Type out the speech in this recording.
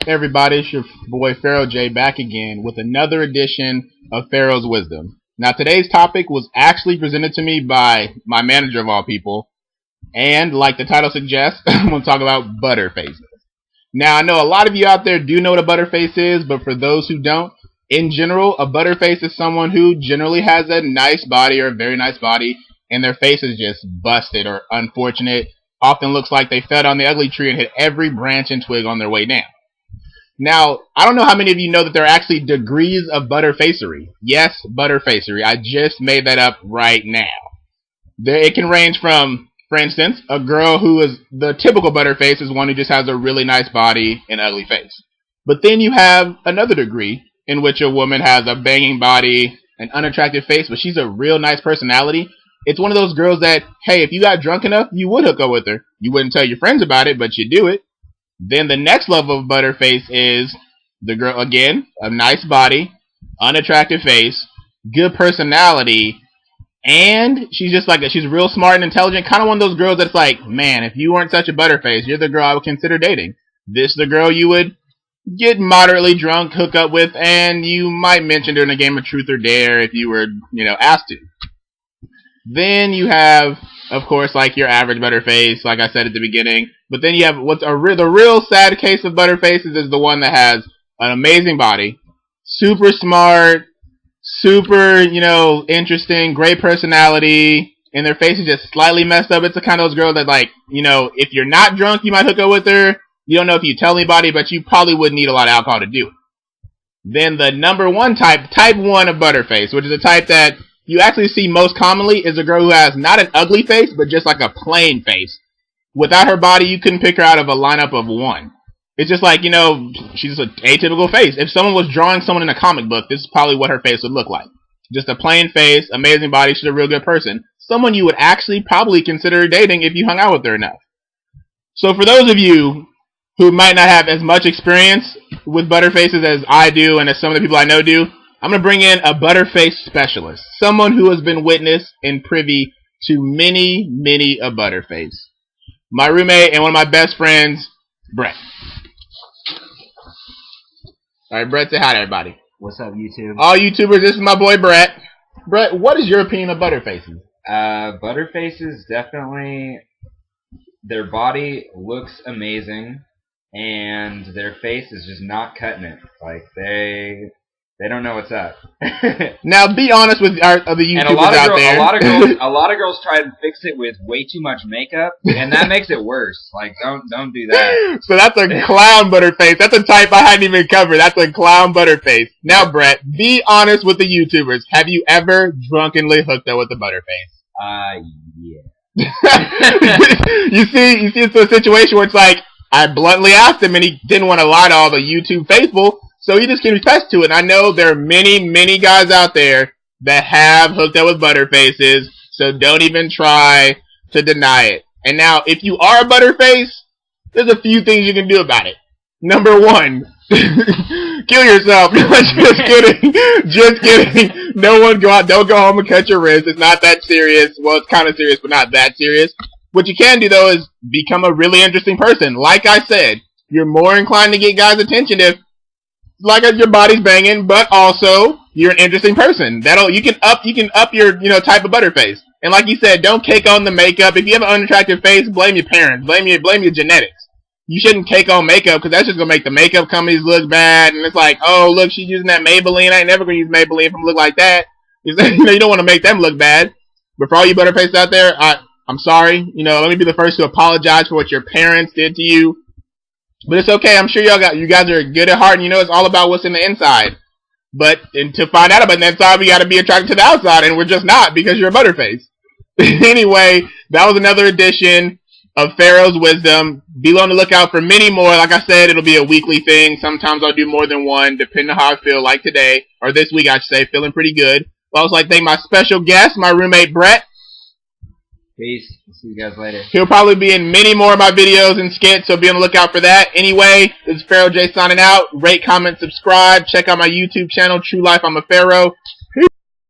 Hey everybody, it's your boy Pharaoh J back again with another edition of Pharaoh's Wisdom. Now today's topic was actually presented to me by my manager of all people, and like the title suggests, I'm going to talk about Butterfaces. Now I know a lot of you out there do know what a Butterface is, but for those who don't, in general, a Butterface is someone who generally has a nice body or a very nice body, and their face is just busted or unfortunate. Often looks like they fell down the ugly tree and hit every branch and twig on their way down. Now, I don't know how many of you know that there are actually degrees of butterfacery. Yes, butterfacery. I just made that up right now. It can range from, for instance, a girl who is the typical butterface is one who just has a really nice body and ugly face. But then you have another degree in which a woman has a banging body, an unattractive face, but she's a real nice personality. It's one of those girls that, hey, if you got drunk enough, you would hook up with her. You wouldn't tell your friends about it, but you do it. Then the next level of butterface is the girl, again, a nice body, unattractive face, good personality, and she's just like, she's real smart and intelligent, kind of one of those girls that's like, man, if you weren't such a butterface, you're the girl I would consider dating. This is the girl you would get moderately drunk, hook up with, and you might mention during a game of Truth or Dare if you were, asked to. Then you have, of course, like your average butterface, like I said at the beginning. But then you have the real sad case of butterfaces is the one that has an amazing body, super smart, super, interesting, great personality, and their face is just slightly messed up. It's the kind of those girls that, like, if you're not drunk, you might hook up with her. You don't know if you tell anybody, but you probably wouldn't need a lot of alcohol to do it. Then the number one type 1 of butterface, which is a type that you actually see most commonly, is a girl who has not an ugly face, but just like a plain face. Without her body, you couldn't pick her out of a lineup of one. It's just like, she's an atypical face. If someone was drawing someone in a comic book, this is probably what her face would look like. Just a plain face, amazing body, she's a real good person. Someone you would actually probably consider dating if you hung out with her enough. So for those of you who might not have as much experience with butterfaces as I do and as some of the people I know do, I'm going to bring in a butterface specialist. Someone who has been witness and privy to many, many a butterface. My roommate and one of my best friends, Brett. Alright, Brett, say hi to everybody. What's up, YouTube? All YouTubers, this is my boy Brett. Brett, what is your opinion of butterfaces? Butterfaces, definitely, their body looks amazing, and their face is just not cutting it. Like, they don't know what's up. Now, be honest with the YouTubers out there. A lot of girls try to fix it with way too much makeup, and that makes it worse. Like, don't do that. So that's a clown butterface. That's a type I hadn't even covered. That's a clown butterface. Now, Brett, be honest with the YouTubers. Have you ever drunkenly hooked up with a butterface? Yeah. You see, it's a situation where it's like, I bluntly asked him, and he didn't want to lie to all the YouTube faithful. So he just confessed to it. And I know there are many, many guys out there that have hooked up with butterfaces, so don't even try to deny it. And now, if you are a butterface, there's a few things you can do about it. Number 1, kill yourself. Just kidding. Just kidding. No one don't go home and cut your wrist. It's not that serious. Well, it's kind of serious, but not that serious. What you can do, though, is become a really interesting person. Like I said, you're more inclined to get guys' attention if your body's banging, but also you're an interesting person. You can up your type of butterface. And like you said, don't cake on the makeup. If you have an unattractive face, blame your parents, blame your genetics. You shouldn't cake on makeup because that's just gonna make the makeup companies look bad. And it's like, oh look, she's using that Maybelline. I ain't never gonna use Maybelline if I'm look like that. You don't want to make them look bad. But for all you butterfaces out there, I'm sorry. Let me be the first to apologize for what your parents did to you. But it's okay. I'm sure you guys are good at heart, and it's all about what's in the inside. But to find out about the inside, we got to be attracted to the outside, and we're just not because you're a butterface. Anyway, that was another edition of Pharaoh's Wisdom. Be on the lookout for many more. Like I said, it'll be a weekly thing. Sometimes I'll do more than one, depending on how I feel. Like today, or this week, I should say, feeling pretty good. Well, I was like, thank my special guest, my roommate Brett. Peace. See you guys later. He'll probably be in many more of my videos and skits, so be on the lookout for that. Anyway, this is Pharaoh J signing out. Rate, comment, subscribe. Check out my YouTube channel, True Life I'm a Pharaoh.